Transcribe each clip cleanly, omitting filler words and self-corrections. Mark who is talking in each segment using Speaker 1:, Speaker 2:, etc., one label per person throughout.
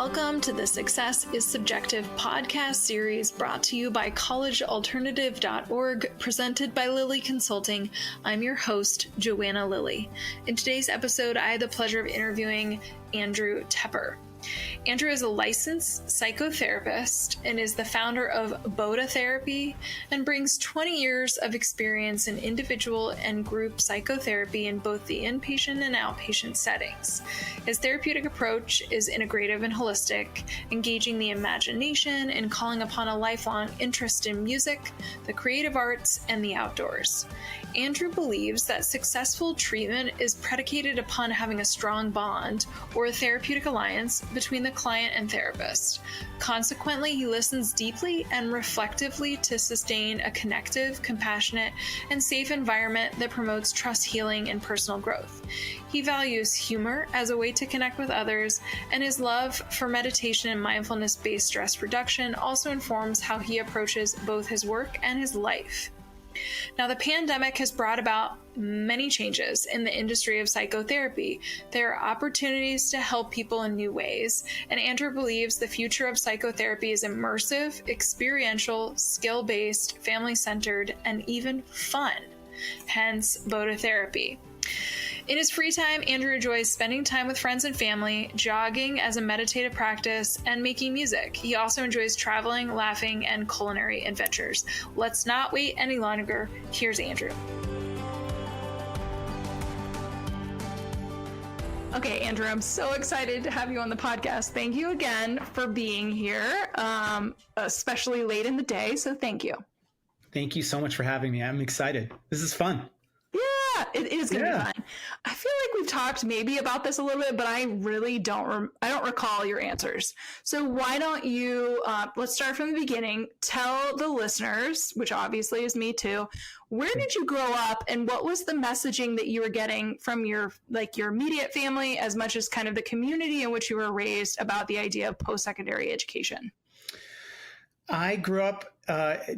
Speaker 1: Welcome to the Success is Subjective podcast series brought to you by collegealternative.org, presented by Lilley Consulting. I'm your host, Joanna Lilley. In today's episode, I had the pleasure of interviewing Andrew Tepper. Andrew is a licensed psychotherapist and is the founder of Boda Therapy and brings 20 years of experience in individual and group psychotherapy in both the inpatient and outpatient settings. His therapeutic approach is integrative and holistic, engaging the imagination and calling upon a lifelong interest in music, the creative arts, and the outdoors. Andrew believes that successful treatment is predicated upon having a strong bond or a therapeutic alliance between the client and therapist. Consequently, he listens deeply and reflectively to sustain a connective, compassionate, and safe environment that promotes trust, healing, and personal growth. He values humor as a way to connect with others, and his love for meditation and mindfulness-based stress reduction also informs how he approaches both his work and his life. Now, the pandemic has brought about many changes in the industry of psychotherapy. There are opportunities to help people in new ways, and Andrew believes the future of psychotherapy is immersive, experiential, skill-based, family-centered, and even fun, hence Boda Therapy. In his free time, Andrew enjoys spending time with friends and family, jogging as a meditative practice, and making music. He also enjoys traveling, laughing, and culinary adventures. Let's not wait any longer. Here's Andrew. Okay, Andrew, I'm so excited to have you on the podcast. Thank you again for being here, especially late in the day, so thank you.
Speaker 2: Thank you so much for having me. I'm excited. This is fun.
Speaker 1: Yeah, it is going to be fun. I feel like we've talked maybe about this a little bit, but I really don't recall your answers. So why don't you, let's start from the beginning. Tell the listeners, which obviously is me too, where did you grow up and what was the messaging that you were getting from your immediate family as much as kind of the community in which you were raised about the idea of post-secondary education?
Speaker 2: I grew up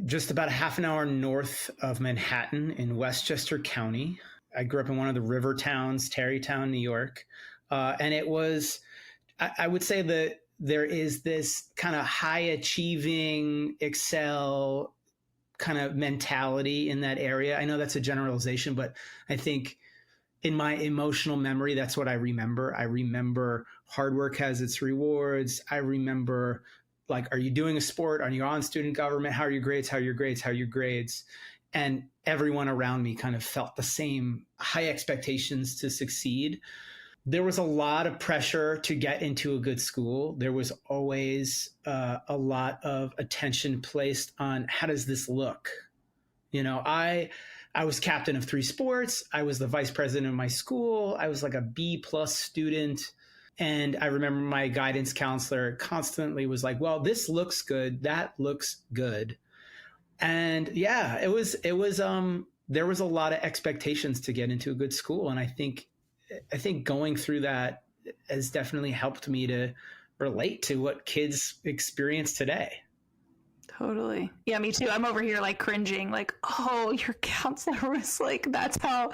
Speaker 2: just about a half an hour north of Manhattan in Westchester County. I grew up in one of the river towns, Tarrytown, New York. And it was, I would say that there is this kind of high achieving, excel kind of mentality in that area. I know that's a generalization, but I think in my emotional memory, that's what I remember. I remember hard work has its rewards. I remember, like, are you doing a sport? Are you on student government? How are your grades? How are your grades? How are your grades? And everyone around me kind of felt the same high expectations to succeed. There was a lot of pressure to get into a good school. There was always a lot of attention placed on how does this look? You know, I was captain of 3 sports. I was the vice president of my school. I was like a B+ student. And I remember my guidance counselor constantly was like, well, this looks good. That looks good. And yeah, there was a lot of expectations to get into a good school. And I think going through that has definitely helped me to relate to what kids experience today.
Speaker 1: Totally. Yeah, me too. I'm over here like cringing, like, oh, your counselor was like, that's how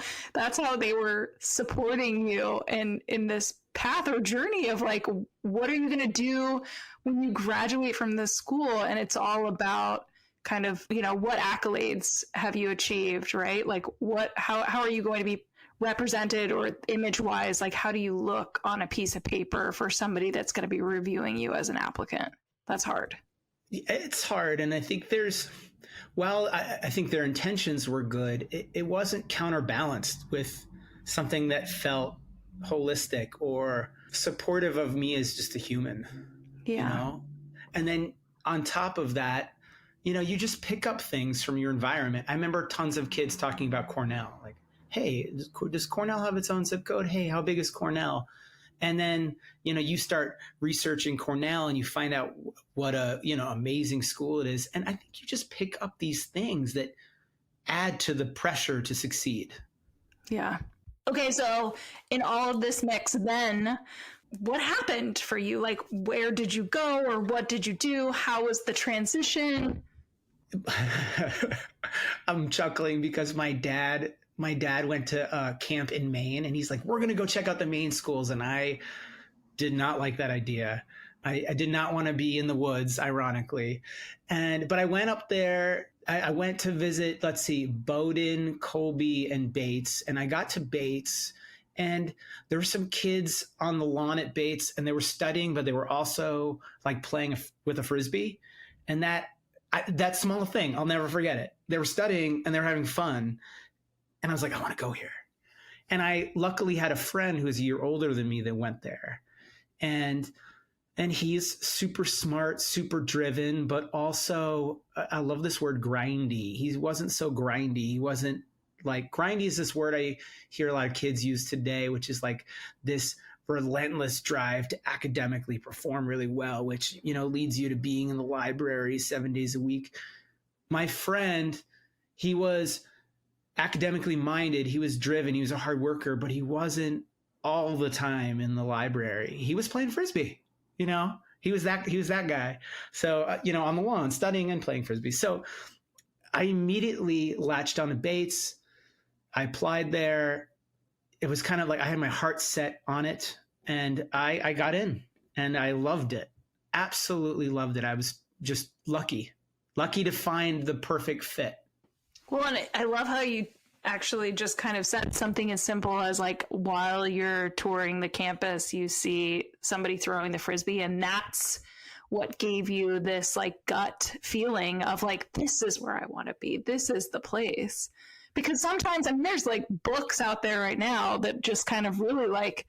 Speaker 1: they were supporting you in this path or journey of like, what are you going to do when you graduate from this school? And it's all about kind of, you know, what accolades have you achieved, right? Like how are you going to be represented or image wise? Like, how do you look on a piece of paper for somebody that's going to be reviewing you as an applicant? That's hard.
Speaker 2: It's hard. And I think I think their intentions were good. It wasn't counterbalanced with something that felt holistic or supportive of me as just a human, you know? And then on top of that, you know, you just pick up things from your environment. I remember tons of kids talking about Cornell, like, hey, does Cornell have its own zip code? Hey, how big is Cornell? And then, you know, you start researching Cornell and you find out what a, you know, amazing school it is. And I think you just pick up these things that add to the pressure to succeed.
Speaker 1: Yeah. Okay. So in all of this mix, then what happened for you? Like, where did you go or what did you do? How was the transition?
Speaker 2: I'm chuckling because my dad went to camp in Maine and he's like, we're going to go check out the Maine schools. And I did not like that idea. I did not want to be in the woods, ironically. But I went up there. I went to visit, let's see, Bowdoin, Colby, and Bates. And I got to Bates, and there were some kids on the lawn at Bates, and they were studying, but they were also like playing with a Frisbee. And that small thing, I'll never forget it. They were studying and they were having fun. And I was like, I want to go here. And I luckily had a friend who was a year older than me that went there. And he's super smart, super driven, but also, I love this word, grindy. He wasn't so grindy. He wasn't like, grindy is this word I hear a lot of kids use today, which is like this relentless drive to academically perform really well, which, leads you to being in the library 7 days a week. My friend, he was academically minded. He was driven. He was a hard worker, but he wasn't all the time in the library. He was playing Frisbee. He was that guy. So, on the lawn, studying and playing Frisbee. So I immediately latched on to Bates. I applied there. It was kind of like I had my heart set on it, and I got in, and I loved it. Absolutely loved it. I was just lucky to find the perfect fit.
Speaker 1: Well, and I love how you actually just kind of said something as simple as like, while you're touring the campus, you see somebody throwing the Frisbee, and that's what gave you this like gut feeling of like, this is where I want to be. This is the place. Because sometimes, there's like books out there right now that just kind of really like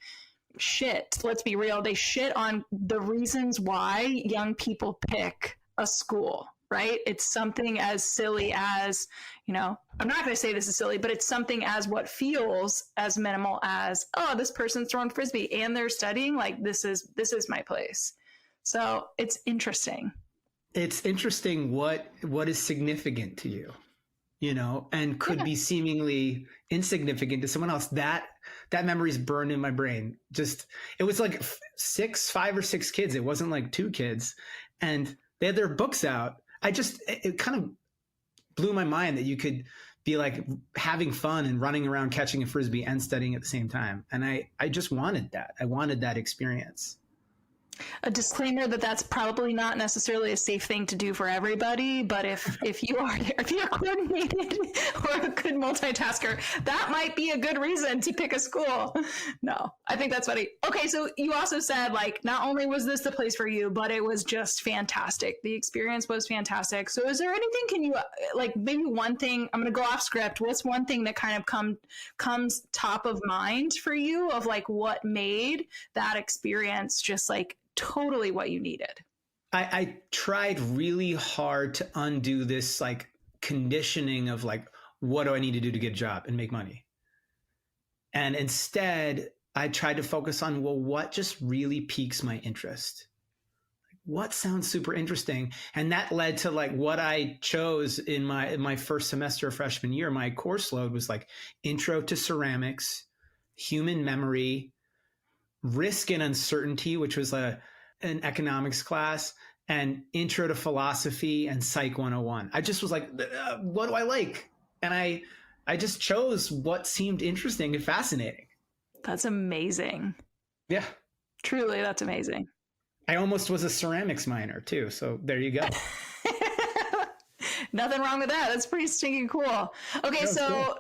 Speaker 1: shit. Let's be real. They shit on the reasons why young people pick a school. Right? It's something as silly as, I'm not going to say this is silly, but it's something as what feels as minimal as, oh, this person's throwing Frisbee and they're studying, like this is my place. So it's interesting.
Speaker 2: It's interesting what is significant to you, and could be seemingly insignificant to someone else. That memory is burned in my brain. It was like 5 or 6 kids. It wasn't like 2 kids, and they had their books out. It kind of blew my mind that you could be like having fun and running around catching a Frisbee and studying at the same time. And I just wanted that. I wanted that experience.
Speaker 1: A disclaimer that's probably not necessarily a safe thing to do for everybody, but if you're coordinated or a good multitasker, that might be a good reason to pick a school. No, I think that's funny. Okay, so you also said like, not only was this the place for you, but it was just fantastic. The experience was fantastic. So is there anything, can you like, maybe one thing, I'm going to go off script. What's one thing that kind of comes top of mind for you of like what made that experience just like totally what you needed?
Speaker 2: I tried really hard to undo this like conditioning of like, what do I need to do to get a job and make money? And instead, I tried to focus on, well, what just really piques my interest? What sounds super interesting? And that led to like what I chose in my first semester of freshman year. My course load was like intro to ceramics, human memory, risk and uncertainty, which was an economics class, and intro to philosophy and psych 101. I just was like, what do I like? And I just chose what seemed interesting and fascinating.
Speaker 1: That's amazing.
Speaker 2: Yeah.
Speaker 1: Truly, that's amazing.
Speaker 2: I almost was a ceramics minor too. So there you go.
Speaker 1: Nothing wrong with that. That's pretty stinking cool. Okay, so cool.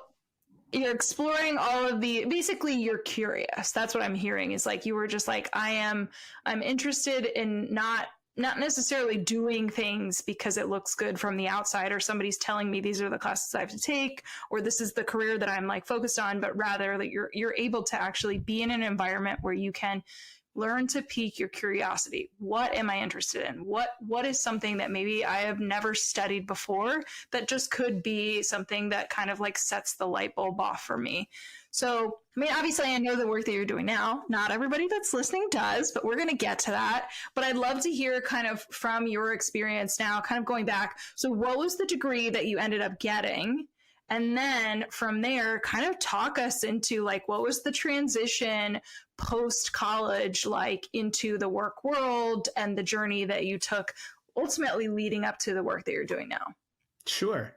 Speaker 1: You're exploring all of basically you're curious. That's what I'm hearing, is like you were just like, I'm interested in not necessarily doing things because it looks good from the outside or somebody's telling me these are the classes I have to take or this is the career that I'm like focused on, but rather that you're able to actually be in an environment where you can learn to pique your curiosity. What am I interested in? What is something that maybe I have never studied before that just could be something that kind of like sets the light bulb off for me? So, I mean, obviously I know the work that you're doing now, not everybody that's listening does, but we're going to get to that. But I'd love to hear kind of from your experience now, kind of going back. So what was the degree that you ended up getting? And then from there, kind of talk us into like, what was the transition post-college like into the work world and the journey that you took ultimately leading up to the work that you're doing now?
Speaker 2: Sure.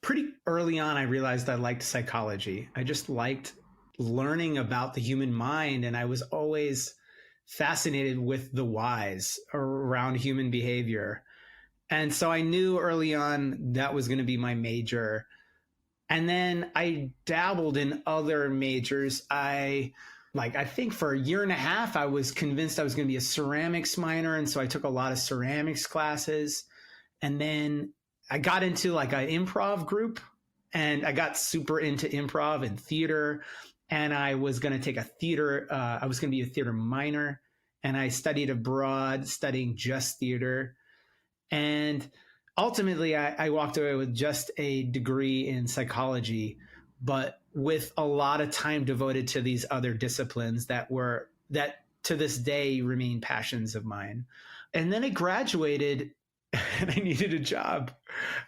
Speaker 2: Pretty early on, I realized I liked psychology. I just liked learning about the human mind. And I was always fascinated with the whys around human behavior. And so I knew early on that was going to be my major. And then I dabbled in other majors. I think for a year and a half, I was convinced I was going to be a ceramics minor. And so I took a lot of ceramics classes. And then I got into like an improv group, and I got super into improv and theater. And I was going to take I was going to be a theater minor. And I studied abroad, studying just theater. And ultimately, I walked away with just a degree in psychology, but with a lot of time devoted to these other disciplines that to this day remain passions of mine. And then I graduated and I needed a job.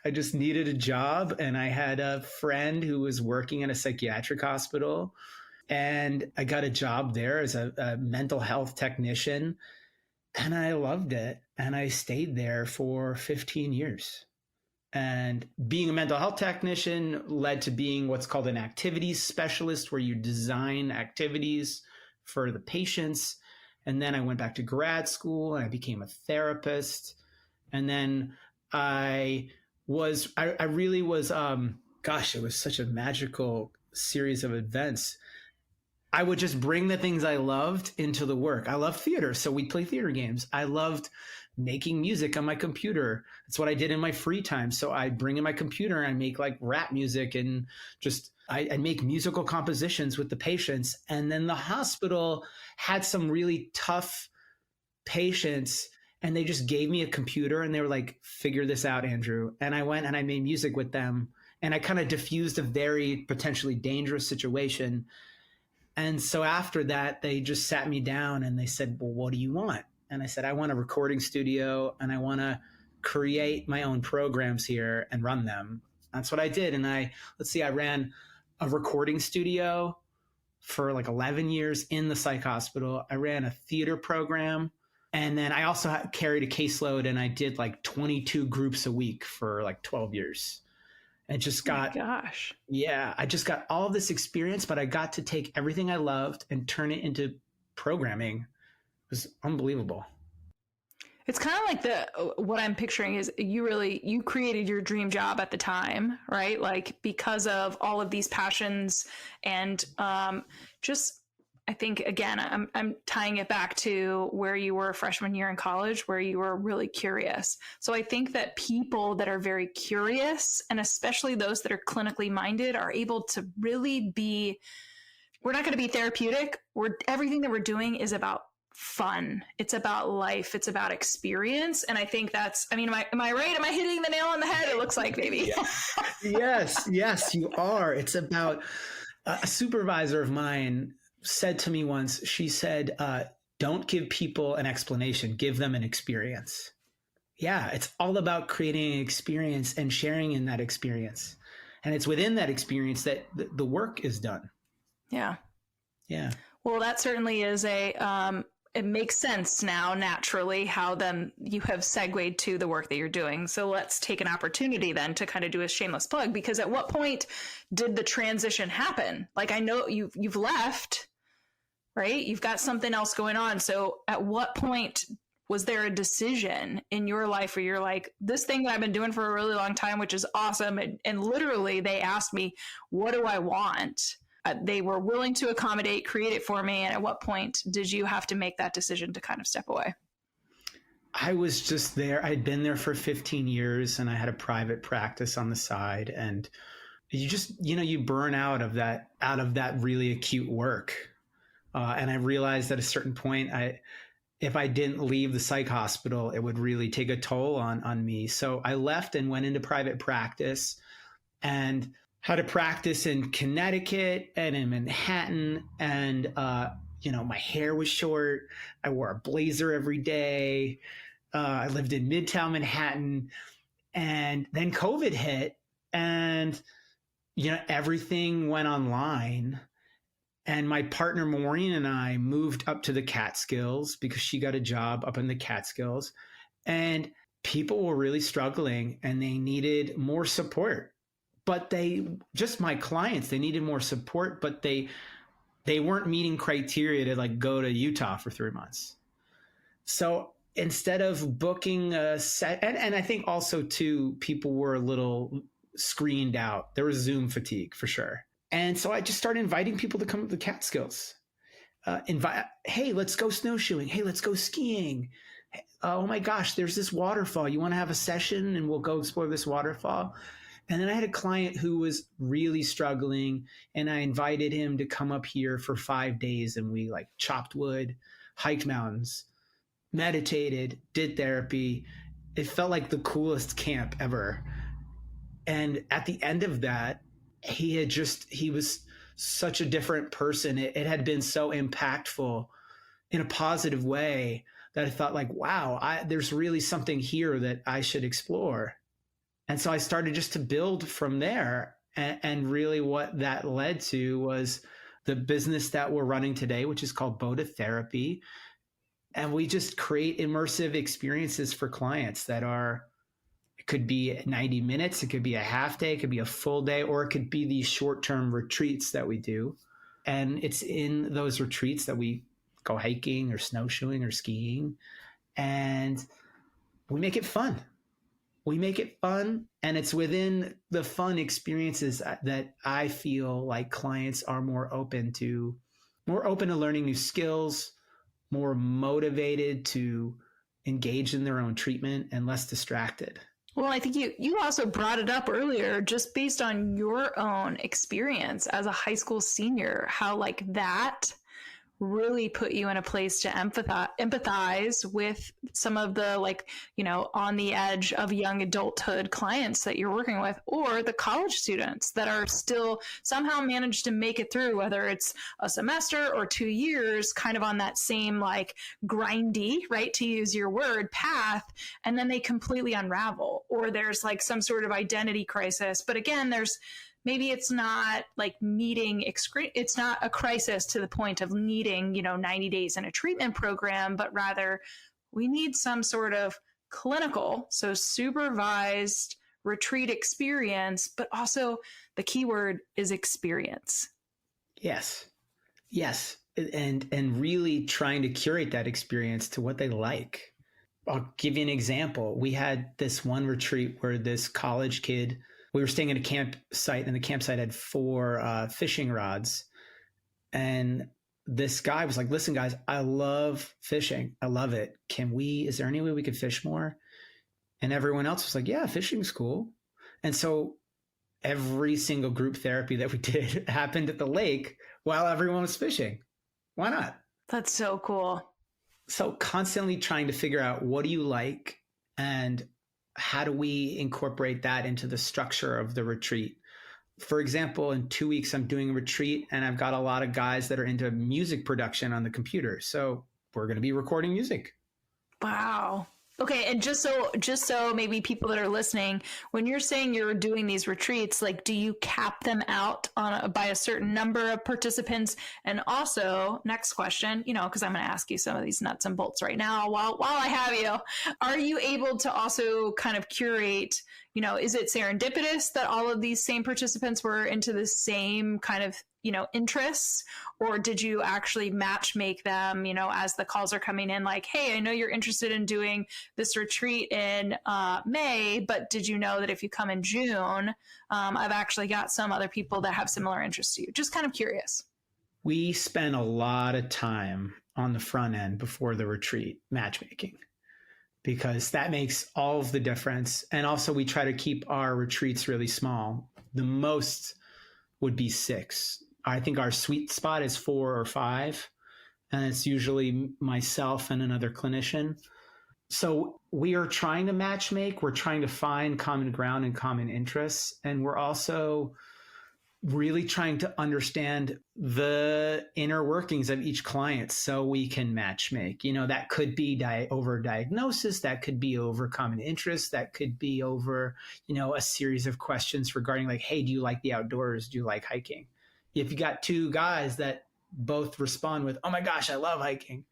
Speaker 2: I just needed a job. And I had a friend who was working in a psychiatric hospital, and I got a job there as a mental health technician. And I loved it. And I stayed there for 15 years. And being a mental health technician led to being what's called an activities specialist, where you design activities for the patients. And then I went back to grad school and I became a therapist. And then it was such a magical series of events. I would just bring the things I loved into the work. I love theater, so we'd play theater games. I loved making music on my computer. That's what I did in my free time. So I'd bring in my computer and I'd make like rap music, and I'd make musical compositions with the patients. And then the hospital had some really tough patients, and they just gave me a computer and they were like, figure this out, Andrew. And I went and I made music with them, and I kind of diffused a very potentially dangerous situation. And so after that, they just sat me down and they said, well, what do you want? And I said, I want a recording studio and I want to create my own programs here and run them. That's what I did. And I ran a recording studio for like 11 years in the psych hospital. I ran a theater program. And then I also carried a caseload, and I did like 22 groups a week for like 12 years. I just got all of this experience, but I got to take everything I loved and turn it into programming. It was unbelievable.
Speaker 1: It's kind of like what I'm picturing is you created your dream job at the time, right? Like because of all of these passions and I think, again, I'm tying it back to where you were freshman year in college, where you were really curious. So I think that people that are very curious, and especially those that are clinically minded, are able to really we're not going to be therapeutic. Everything that we're doing is about fun. It's about life. It's about experience. And I think am I right? Am I hitting the nail on the head? It looks like, maybe.
Speaker 2: Yes, you are. It's about a supervisor of mine said to me once, she said, don't give people an explanation, give them an experience. Yeah, it's all about creating an experience and sharing in that experience. And it's within that experience that the work is done.
Speaker 1: Yeah.
Speaker 2: Yeah.
Speaker 1: Well, that certainly is it makes sense now, naturally, how then you have segued to the work that you're doing. So let's take an opportunity then to kind of do a shameless plug, because at what point did the transition happen? Like, I know you've left, right? You've got something else going on. So at what point was there a decision in your life where you're like, this thing that I've been doing for a really long time, which is awesome. And literally they asked me, what do I want? They were willing to accommodate, create it for me. And at what point did you have to make that decision to kind of step away?
Speaker 2: I was just there. I'd been there for 15 years and I had a private practice on the side. And you just, you burn out of that really acute work. And I realized at a certain point, if I didn't leave the psych hospital, it would really take a toll on me. So I left and went into private practice and had a practice in Connecticut and in Manhattan. And, my hair was short. I wore a blazer every day. I lived in Midtown Manhattan. And then COVID hit and, everything went online. And my partner, Maureen, and I moved up to the Catskills because she got a job up in the Catskills. And people were really struggling and they needed more support. But my clients, they needed more support, but they they weren't meeting criteria to like go to Utah for 3 months. So instead of booking a set, and I think also too, people were a little screened out. There was Zoom fatigue for sure. And so I just started inviting people to come to the Catskills. Hey, let's go snowshoeing. Hey, let's go skiing. Oh my gosh, there's this waterfall. You want to have a session and we'll go explore this waterfall? And then I had a client who was really struggling, and I invited him to come up here for 5 days, and we like chopped wood, hiked mountains, meditated, did therapy. It felt like the coolest camp ever. And at the end of that, he was such a different person. It had been so impactful in a positive way that I thought like, wow, there's really something here that I should explore. And so I started just to build from there. And really what that led to was the business that we're running today, which is called Boda Therapy. And we just create immersive experiences for clients that are, it could be 90 minutes, it could be a half day, it could be a full day, or it could be these short-term retreats that we do. And it's in those retreats that we go hiking or snowshoeing or skiing. And we make it fun. We make it fun, and it's within the fun experiences that I feel like clients are more open to learning new skills, more motivated to engage in their own treatment, and less distracted.
Speaker 1: Well, I think you also brought it up earlier, just based on your own experience as a high school senior, how like that really put you in a place to empathize with some of the like, you know, on the edge of young adulthood clients that you're working with, or the college students that are still somehow managed to make it through, whether it's a semester or 2 years, kind of on that same like grindy, right, to use your word, path, and then they completely unravel, or there's like some sort of identity crisis. But again, maybe it's not like it's not a crisis to the point of needing, 90 days in a treatment program, but rather we need some sort of clinical, so supervised retreat experience, but also the key word is experience.
Speaker 2: Yes. And really trying to curate that experience to what they like. I'll give you an example. We had this one retreat where this college kid, we were staying at a campsite, and the campsite had 4 fishing rods. And this guy was like, listen, guys, I love fishing. I love it. Is there any way we could fish more? And everyone else was like, yeah, fishing's cool. And so every single group therapy that we did happened at the lake while everyone was fishing. Why not?
Speaker 1: That's so cool.
Speaker 2: So constantly trying to figure out, what do you like, and how do we incorporate that into the structure of the retreat? For example, in 2 weeks, I'm doing a retreat, and I've got a lot of guys that are into music production on the computer. So we're going to be recording music.
Speaker 1: Wow. Okay. And just so maybe people that are listening, when you're saying you're doing these retreats, like, do you cap them out by a certain number of participants? And also, next question, because I'm going to ask you some of these nuts and bolts right now while I have you, are you able to also kind of curate, is it serendipitous that all of these same participants were into the same kind of, interests, or did you actually match make them, as the calls are coming in, like, hey, I know you're interested in doing this retreat in May, but did you know that if you come in June, I've actually got some other people that have similar interests to you? Just kind of curious.
Speaker 2: We spend a lot of time on the front end before the retreat matchmaking, because that makes all of the difference. And also we try to keep our retreats really small. The most would be 6. I think our sweet spot is 4 or 5, and it's usually myself and another clinician. So we are trying to matchmake. We're trying to find common ground and common interests. And we're also really trying to understand the inner workings of each client so we can matchmake. That could be over diagnosis, that could be over common interests, that could be over, a series of questions regarding like, hey, do you like the outdoors? Do you like hiking? If you got 2 guys that both respond with, oh my gosh, I love hiking,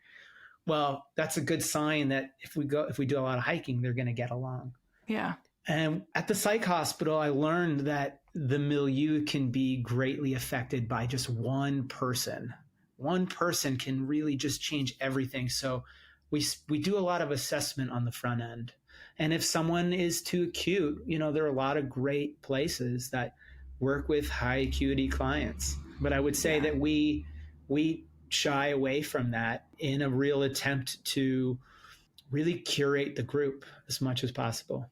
Speaker 2: well, that's a good sign that if we do a lot of hiking, they're going to get along.
Speaker 1: Yeah.
Speaker 2: And at the psych hospital, I learned that the milieu can be greatly affected by just one person. One person can really just change everything. So we do a lot of assessment on the front end. And if someone is too acute, there are a lot of great places that work with high acuity clients. But I would say that we shy away from that in a real attempt to really curate the group as much as possible.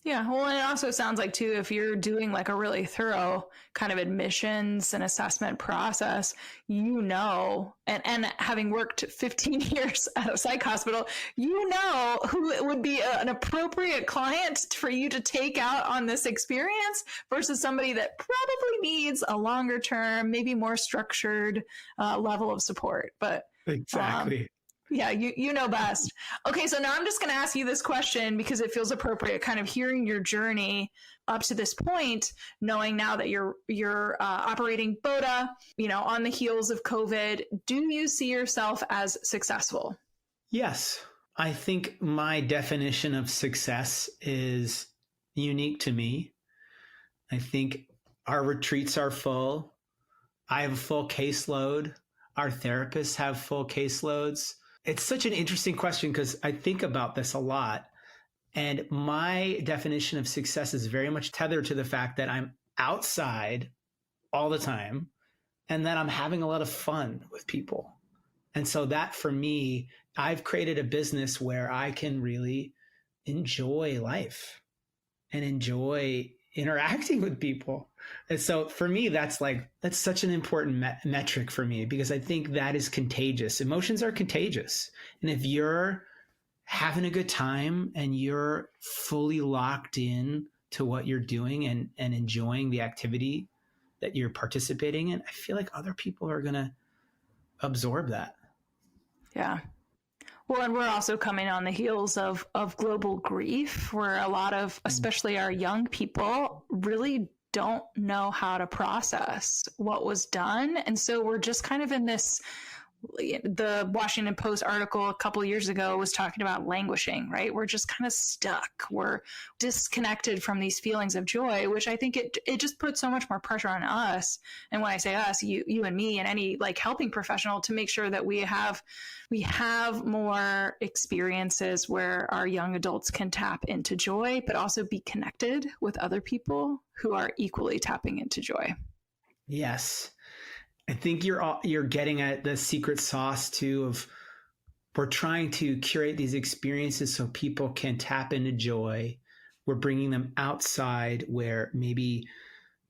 Speaker 1: Yeah. Well, and it also sounds like too, if you're doing like a really thorough kind of admissions and assessment process, and having worked 15 years at a psych hospital, who would be an appropriate client for you to take out on this experience versus somebody that probably needs a longer term, maybe more structured level of support. But
Speaker 2: exactly.
Speaker 1: Yeah, you know best. Okay, so now I'm just going to ask you this question because it feels appropriate, kind of hearing your journey up to this point, knowing now that you're operating Boda, on the heels of COVID. Do you see yourself as successful?
Speaker 2: Yes. I think my definition of success is unique to me. I think our retreats are full. I have a full caseload. Our therapists have full caseloads. It's such an interesting question because I think about this a lot. And my definition of success is very much tethered to the fact that I'm outside all the time and that I'm having a lot of fun with people. And so that for me, I've created a business where I can really enjoy life and enjoy interacting with people. And so for me, that's such an important metric for me because I think that is contagious. Emotions are contagious. And if you're having a good time and you're fully locked in to what you're doing and enjoying the activity that you're participating in, I feel like other people are going to absorb that.
Speaker 1: Yeah. Well, and we're also coming on the heels of global grief, where a lot of, especially our young people, really don't know how to process what was done. And so we're just kind of in this, the Washington Post article a couple of years ago was talking about languishing, right? We're just kind of stuck. We're disconnected from these feelings of joy, which I think it just puts so much more pressure on us. And when I say us, you and me and any like helping professional, to make sure that we have more experiences where our young adults can tap into joy, but also be connected with other people who are equally tapping into joy.
Speaker 2: Yes. I think you're getting at the secret sauce too of we're trying to curate these experiences so people can tap into joy. We're bringing them outside where maybe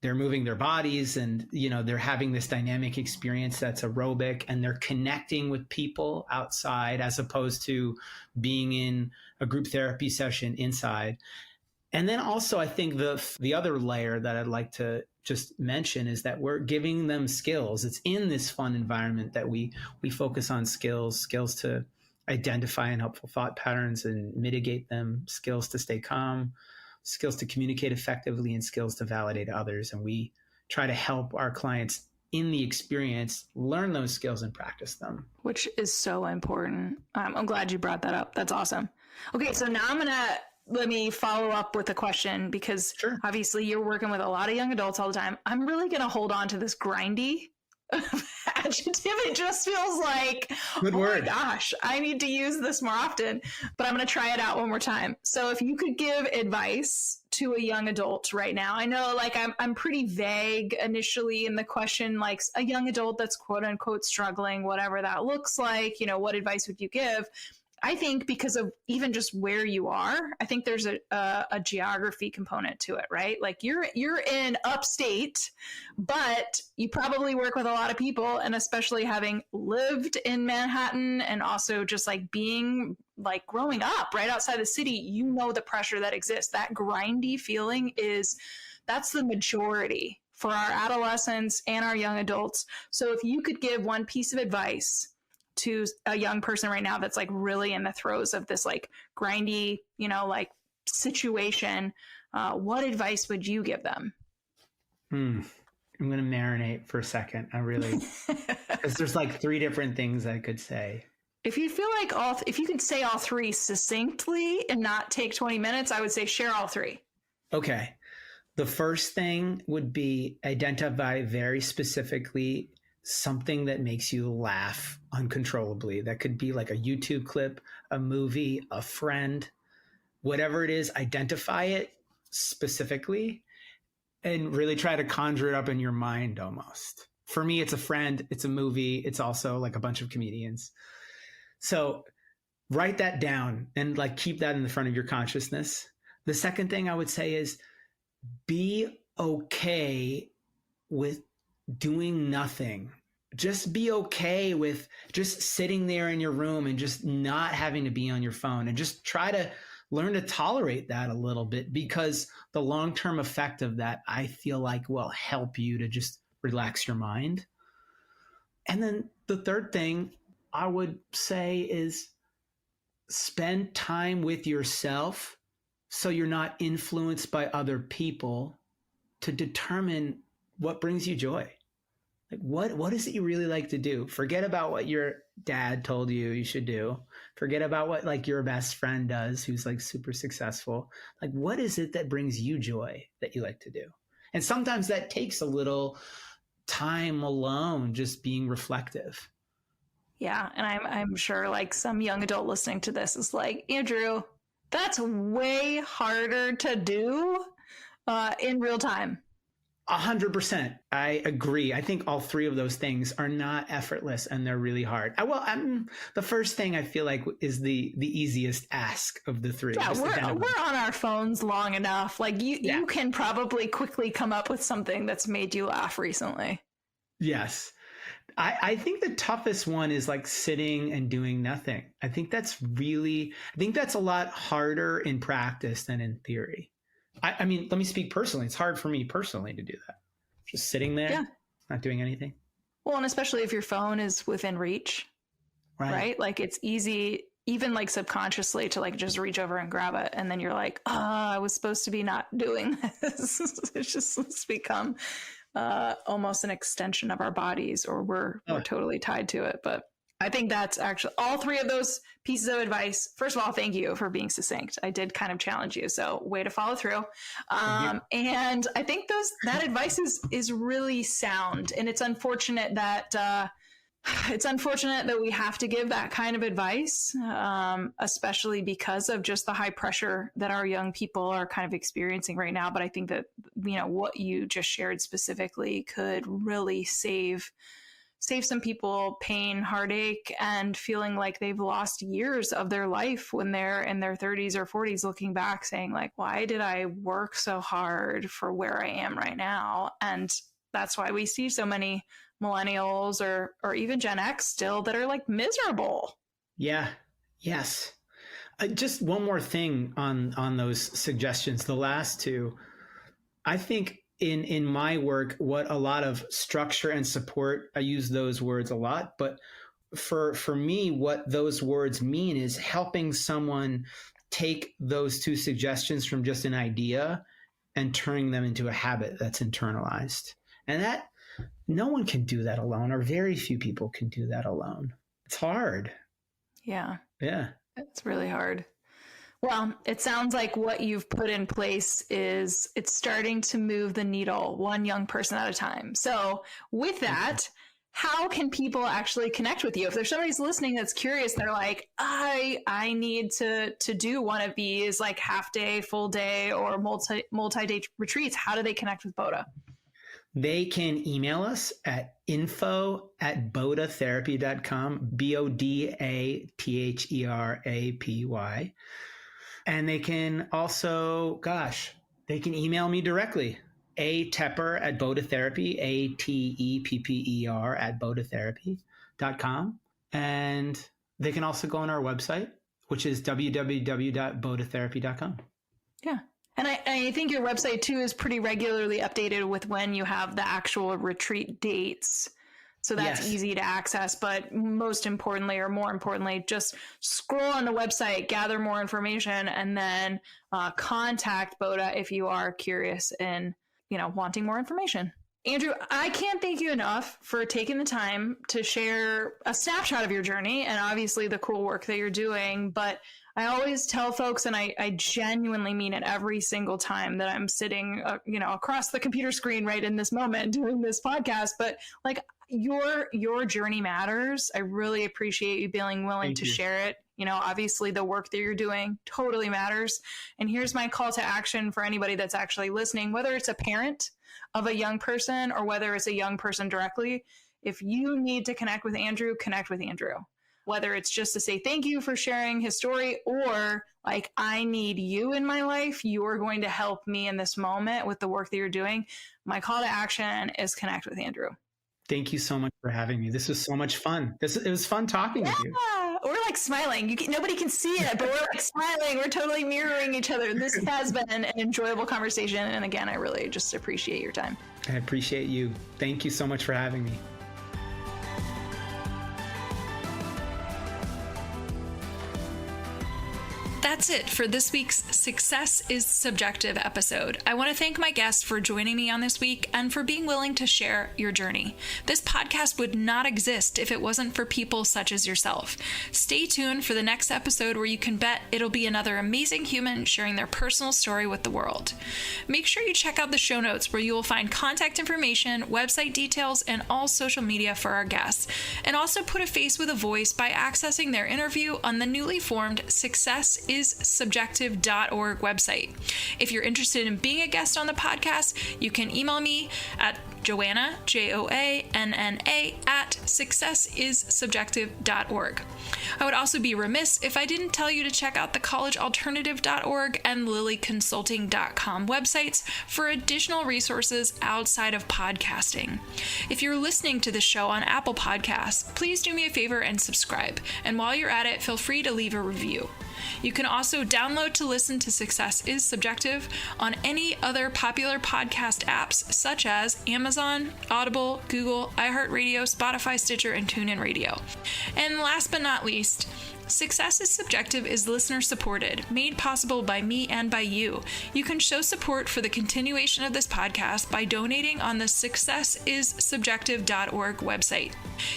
Speaker 2: they're moving their bodies and, they're having this dynamic experience that's aerobic and they're connecting with people outside as opposed to being in a group therapy session inside. And then also I think the other layer that I'd like to just mention is that we're giving them skills. It's in this fun environment that we focus on skills to identify unhelpful thought patterns and mitigate them, skills to stay calm, skills to communicate effectively, and skills to validate others. And we try to help our clients in the experience learn those skills and practice them.
Speaker 1: Which is so important. I'm glad you brought that up. That's awesome. Okay, so now let me follow up with a question because Obviously you're working with a lot of young adults all the time. I'm really going to hold on to this grindy adjective. It just feels like,
Speaker 2: good word.
Speaker 1: My gosh, I need to use this more often, but I'm going to try it out one more time. So if you could give advice to a young adult right now, I know like I'm pretty vague initially in the question, like a young adult that's quote unquote struggling, whatever that looks like, what advice would you give? I think because of even just where you are, I think there's a geography component to it, right? Like you're in upstate, but you probably work with a lot of people, and especially having lived in Manhattan and also just like being like growing up right outside the city, the pressure that exists. That grindy feeling that's the majority for our adolescents and our young adults. So if you could give one piece of advice to a young person right now that's like really in the throes of this like grindy, like situation, what advice would you give them?
Speaker 2: I'm going to marinate for a second. I really, because there's like three different things I could say.
Speaker 1: If you feel like if you could say all three succinctly and not take 20 minutes, I would say share all three.
Speaker 2: Okay. The first thing would be identify very specifically something that makes you laugh uncontrollably. That could be like a YouTube clip, a movie, a friend, whatever it is, identify it specifically and really try to conjure it up in your mind almost. For me, it's a friend, it's a movie, it's also like a bunch of comedians. So write that down and like keep that in the front of your consciousness. The second thing I would say is be okay with doing nothing. Just be okay with just sitting there in your room and just not having to be on your phone, and just try to learn to tolerate that a little bit, because the long-term effect of that, I feel like, will help you to just relax your mind. And then the third thing I would say is spend time with yourself so you're not influenced by other people to determine what brings you joy. Like what is it you really like to do? Forget about what your dad told you should do. Forget about what like your best friend does who's like super successful. Like what is it that brings you joy that you like to do? And sometimes that takes a little time alone, just being reflective.
Speaker 1: Yeah, and I'm sure like some young adult listening to this is like, Andrew, that's way harder to do in real time.
Speaker 2: 100%. I agree. I think all three of those things are not effortless and they're really hard. The first thing I feel like is the easiest ask of the three.
Speaker 1: Yeah, we're on our phones long enough. Like you can probably quickly come up with something that's made you laugh recently.
Speaker 2: Yes. I think the toughest one is like sitting and doing nothing. I think that's a lot harder in practice than in theory. I mean, let me speak personally. It's hard for me personally to do that. Just sitting there, not doing anything.
Speaker 1: Well, and especially if your phone is within reach, right? Like it's easy, even like subconsciously, to like just reach over and grab it. And then you're like, I was supposed to be not doing this. It's become almost an extension of our bodies, or we're totally tied to it. But I think that's actually all three of those pieces of advice. First of all, thank you for being succinct. I did kind of challenge you, so way to follow through. And I think that advice is really sound, and it's unfortunate that we have to give that kind of advice, especially because of just the high pressure that our young people are kind of experiencing right now. But I think that, what you just shared specifically could really save some people pain, heartache, and feeling like they've lost years of their life when they're in their 30s or 40s, looking back saying like, why did I work so hard for where I am right now? And that's why we see so many millennials or even Gen X still that are like miserable.
Speaker 2: Yeah. Yes. Just one more thing on those suggestions. The last two, I think in my work, what a lot of structure and support, I use those words a lot, but for me, what those words mean is helping someone take those two suggestions from just an idea and turning them into a habit that's internalized. And that no one can do that alone, or very few people can do that alone. It's hard.
Speaker 1: Yeah.
Speaker 2: Yeah.
Speaker 1: It's really hard. Well, it sounds like what you've put in place it's starting to move the needle one young person at a time. So with that, how can people actually connect with you? If there's somebody who's listening that's curious, they're like, I need to do one of these like half day, full day, or multi-day retreats. How do they connect with Boda?
Speaker 2: They can email us at info@bodatherapy.com, BODATHERAPY. And they can also, they can email me directly, Tepper@bodatherapy, ATEPPER@bodatherapy.com. And they can also go on our website, which is www.bodatherapy.com.
Speaker 1: Yeah. And I think your website too is pretty regularly updated with when you have the actual retreat dates. So that's easy to access. But more importantly, just scroll on the website, gather more information, and then contact Boda if you are curious and, wanting more information. Andrew, I can't thank you enough for taking the time to share a snapshot of your journey and obviously the cool work that you're doing. But I always tell folks, and I genuinely mean it every single time that I'm sitting, across the computer screen right in this moment doing this podcast, but like your journey matters. I really appreciate you being willing to share it. Obviously the work that you're doing totally matters. And here's my call to action for anybody that's actually listening, whether it's a parent of a young person or whether it's a young person directly. If you need to connect with Andrew, connect with Andrew. Whether it's just to say thank you for sharing his story or like, I need you in my life. You're going to help me in this moment with the work that you're doing. My call to action is connect with Andrew.
Speaker 2: Thank you so much for having me. This was so much fun. It was fun talking with you.
Speaker 1: We're like smiling. Nobody can see it, but we're like smiling. We're totally mirroring each other. This has been an enjoyable conversation. And again, I really just appreciate your time.
Speaker 2: I appreciate you. Thank you so much for having me.
Speaker 1: That's it for this week's Success is Subjective episode. I want to thank my guests for joining me on this week and for being willing to share your journey. This podcast would not exist if it wasn't for people such as yourself. Stay tuned for the next episode where you can bet it'll be another amazing human sharing their personal story with the world. Make sure you check out the show notes where you will find contact information, website details, and all social media for our guests. And also put a face with a voice by accessing their interview on the newly formed successissubjective.org website. If you're interested in being a guest on the podcast, you can email me at Joanna, Joanna, at successissubjective.org. I would also be remiss if I didn't tell you to check out the collegealternative.org and lilyconsulting.com websites for additional resources outside of podcasting. If you're listening to the show on Apple Podcasts, please do me a favor and subscribe. And while you're at it, feel free to leave a review. You can also download to listen to Success is Subjective on any other popular podcast apps such as Amazon, Audible, Google, iHeartRadio, Spotify, Stitcher, and TuneIn Radio. And last but not least, Success is Subjective is listener supported, made possible by me and by you. You can show support for the continuation of this podcast by donating on the successissubjective.org website.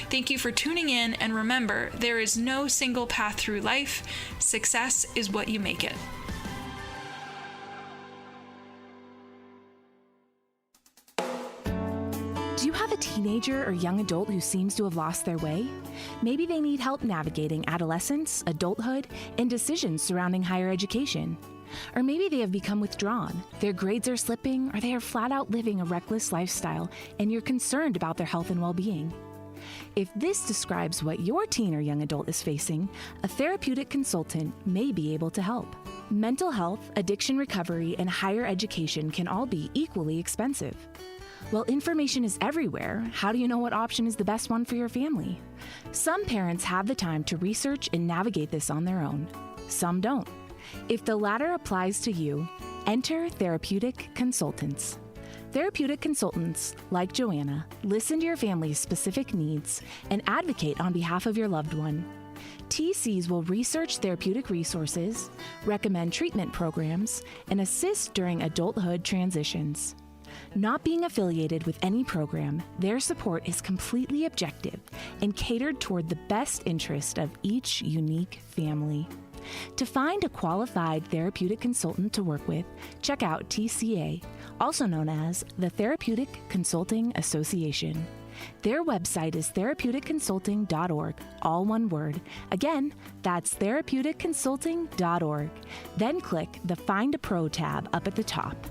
Speaker 1: Thank you for tuning in, and remember, there is no single path through life. Success is what you make it.
Speaker 3: Do you have a teenager or young adult who seems to have lost their way? Maybe they need help navigating adolescence, adulthood, and decisions surrounding higher education. Or maybe they have become withdrawn, their grades are slipping, or they are flat out living a reckless lifestyle, and you're concerned about their health and well-being. If this describes what your teen or young adult is facing, a therapeutic consultant may be able to help. Mental health, addiction recovery, and higher education can all be equally expensive. While information is everywhere, how do you know what option is the best one for your family? Some parents have the time to research and navigate this on their own. Some don't. If the latter applies to you, enter therapeutic consultants. Therapeutic consultants, like Joanna, listen to your family's specific needs and advocate on behalf of your loved one. TCs will research therapeutic resources, recommend treatment programs, and assist during adulthood transitions. Not being affiliated with any program, their support is completely objective and catered toward the best interest of each unique family. To find a qualified therapeutic consultant to work with, check out TCA, also known as the Therapeutic Consulting Association. Their website is therapeuticconsulting.org, all one word. Again, that's therapeuticconsulting.org. Then click the Find a Pro tab up at the top.